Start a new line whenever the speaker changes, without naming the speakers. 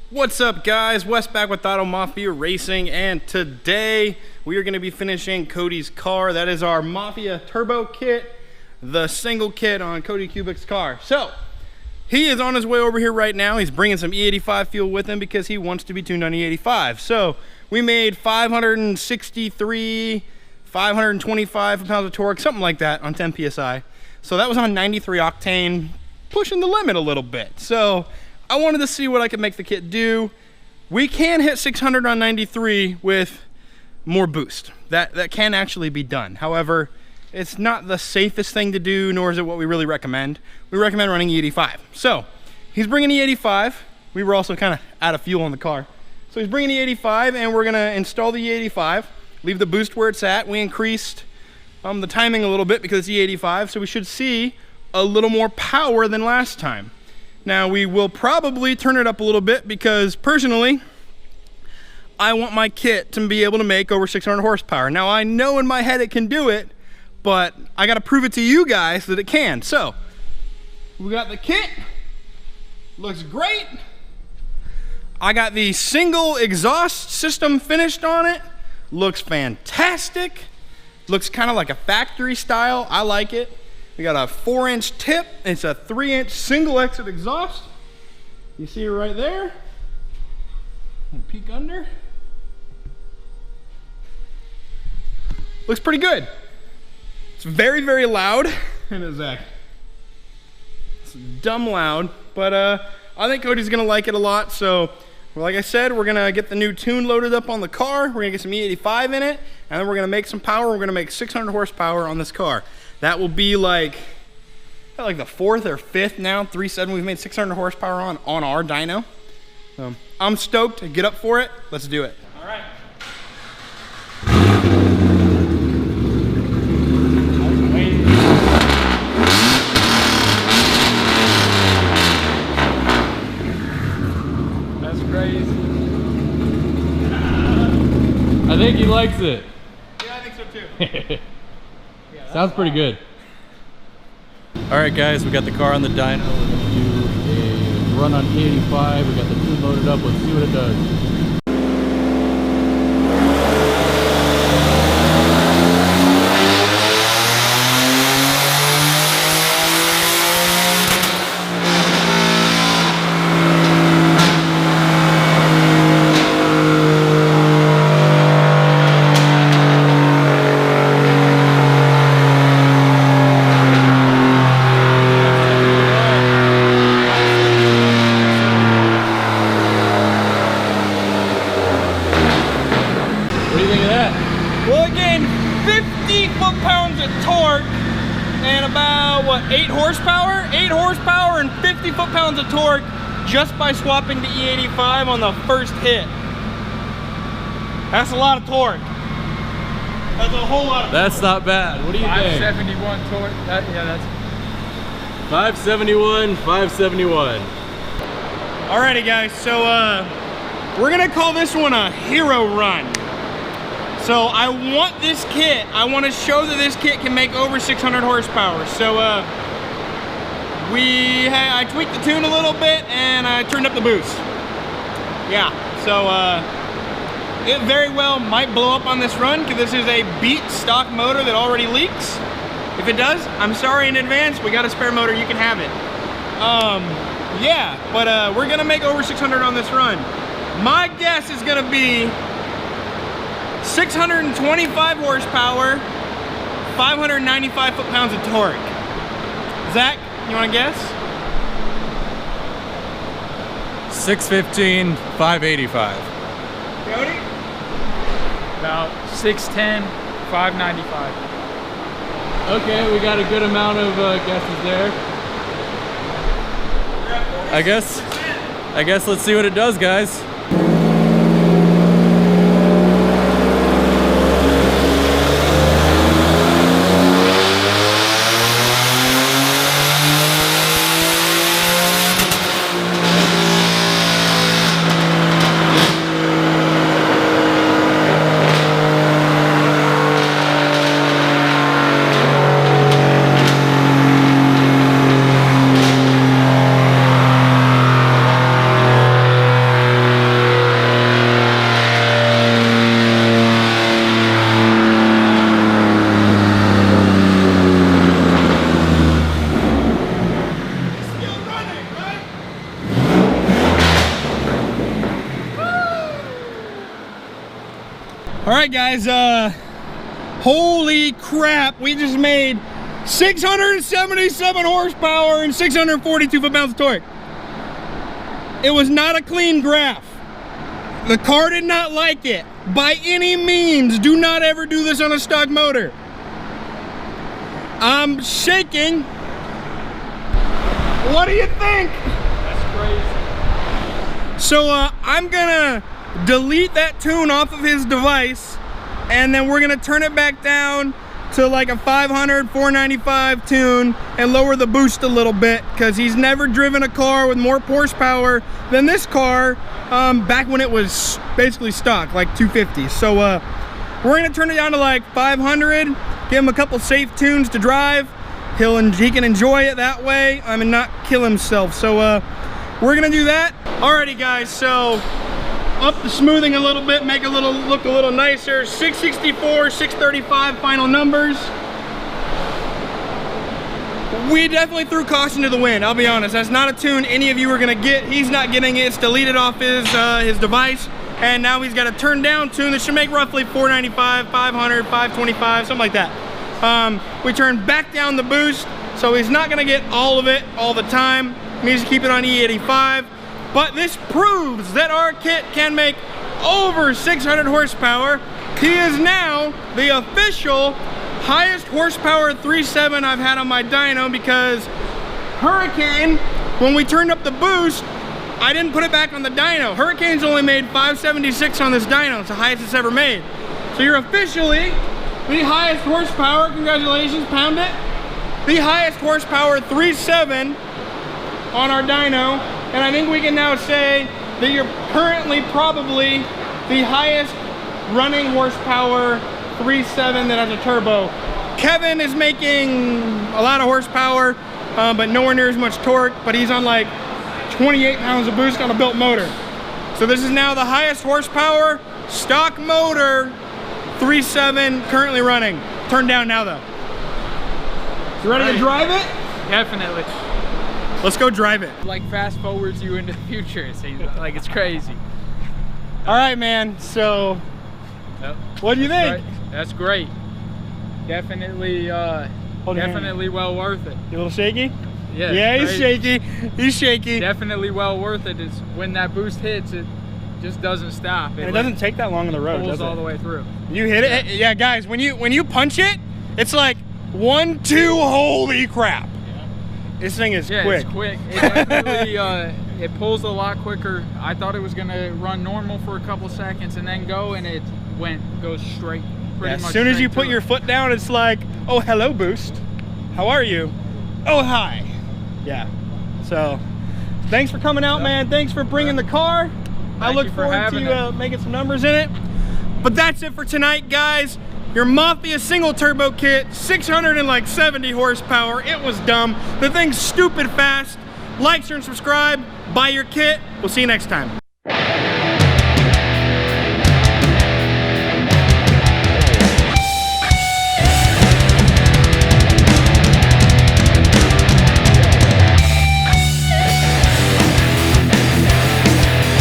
What's up, guys? Wes back with Auto Mafia Racing, and today we are going to be finishing Cody's car. That is our Mafia Turbo kit, the single kit on Cody Kubik's car. So he is on his way over here right now. He's bringing some E85 fuel with him because he wants to be tuned on E85. So we made 563, 525 pounds of torque, something like that on 10 PSI. So that was on 93 octane, pushing the limit a little bit. So I wanted to see what I could make the kit do. We can hit 600 on 93 with more boost. That can actually be done. However, it's not the safest thing to do, nor is it what we really recommend. We recommend running E85. So he's bringing E85. We were also kind of out of fuel in the car. So he's bringing E85, and we're gonna install the E85, leave the boost where it's at. We increased the timing a little bit because it's E85, so we should see a little more power than last time. Now, we will probably turn it up a little bit because, personally, I want my kit to be able to make over 600 horsepower. Now, I know in my head it can do it, but I got to prove it to you guys that it can. So, we got the kit. Looks great. I got the single exhaust system finished on it. Looks fantastic. Looks kind of like a factory style. I like it. We got a 4-inch tip. It's a 3-inch single exit exhaust. You see it right there. And peek under. Looks pretty good. It's very, very loud. And it's dumb loud. But I think Cody's gonna like it a lot. So, like I said, we're gonna get the new tune loaded up on the car. We're gonna get some E85 in it, and then we're gonna make some power. We're gonna make 600 horsepower on this car. That will be like the 4th or 5th now, 3.7 we've made 600 horsepower on our dyno. So I'm stoked to get up for it. Let's do it. All right.
That's crazy. I think he likes it.
Yeah, I think so too.
Sounds pretty good. All right, guys, we got the car on the dyno. We're gonna do a run on E85. We got the tune loaded up. Let's see what it does.
Well, again, 50 foot-pounds of torque and about, what, 8 horsepower? 8 horsepower and 50 foot-pounds of torque just by swapping to E85 on the first hit. That's a lot of torque. That's a whole lot of
That's
torque.
not bad. What do you think?
571 torque. Yeah, that's
571, 571.
Alrighty, guys, so we're gonna call this one a hero run. So I want this kit, I want to show that this kit can make over 600 horsepower. So I tweaked the tune a little bit and I turned up the boost. Yeah, so it very well might blow up on this run because this is a beat stock motor that already leaks. If it does, I'm sorry in advance, we got a spare motor, you can have it. Yeah, but we're gonna make over 600 on this run. My guess is gonna be 625 horsepower, 595 foot-pounds of torque. Zach, you want to guess?
615, 585.
Cody?
about 610, 595.
Okay, we got a good amount of guesses there. I guess let's see what it does, guys.
All right, guys, holy crap, we just made 677 horsepower and 642 foot-pounds of torque. It was not a clean graph. The car did not like it. By any means, do not ever do this on a stock motor. I'm shaking. What do you think?
That's crazy.
So I'm gonna delete that tune off of his device, and then we're gonna turn it back down to like a 500, 495 tune and lower the boost a little bit, because he's never driven a car with more horsepower than this car back when it was basically stock, like 250. So we're gonna turn it down to like 500, give him a couple safe tunes to drive. He can enjoy it that way and not kill himself. So we're gonna do that. Alrighty guys, so up the smoothing a little bit, make it look a little nicer. 664, 635 final numbers. We definitely threw caution to the wind, I'll be honest. That's not a tune any of you are gonna get. He's not getting it. It's deleted off his device. And now he's got a turned down tune that should make roughly 495, 500, 525, something like that. We turned back down the boost, so he's not gonna get all of it all the time. He needs to keep it on E85. But this proves that our kit can make over 600 horsepower. He is now the official highest horsepower 3.7 I've had on my dyno, because Hurricane, when we turned up the boost, I didn't put it back on the dyno. Hurricane's only made 576 on this dyno. It's the highest it's ever made. So you're officially the highest horsepower, congratulations, pound it. The highest horsepower 3.7 on our dyno. And I think we can now say that you're currently probably the highest running horsepower 3.7 that has a turbo. Kevin is making a lot of horsepower, but nowhere near as much torque, but he's on like 28 pounds of boost on a built motor. So this is now the highest horsepower stock motor 3.7 currently running. Turned down now though. You ready to drive it?
Definitely.
Let's go drive it.
Like fast forwards you into the future, it seems like. It's crazy.
All right, man, so what do you think?
That's great. Definitely, definitely well worth it.
You a little shaky?
Yeah,
yeah, he's shaky. He's shaky.
Definitely well worth it. It's when that boost hits, it just doesn't stop.
And it doesn't take that long on the road, does it?
All the way through.
You hit it? Yeah, guys, when you punch it, it's like 1, 2, holy crap. This thing is quick.
It's quick. It definitely, it pulls a lot quicker. I thought it was gonna run normal for a couple seconds and then go, and it goes straight.
As soon as you put your foot down, it's like, oh, hello, boost. How are you? Oh, hi. Yeah. So, thanks for coming out, man. Thanks for bringing the car. I look forward to making some numbers in it. But that's it for tonight, guys. Your Mafia single turbo kit, 670 horsepower. It was dumb. The thing's stupid fast. Like, share, and subscribe. Buy your kit. We'll see you next time.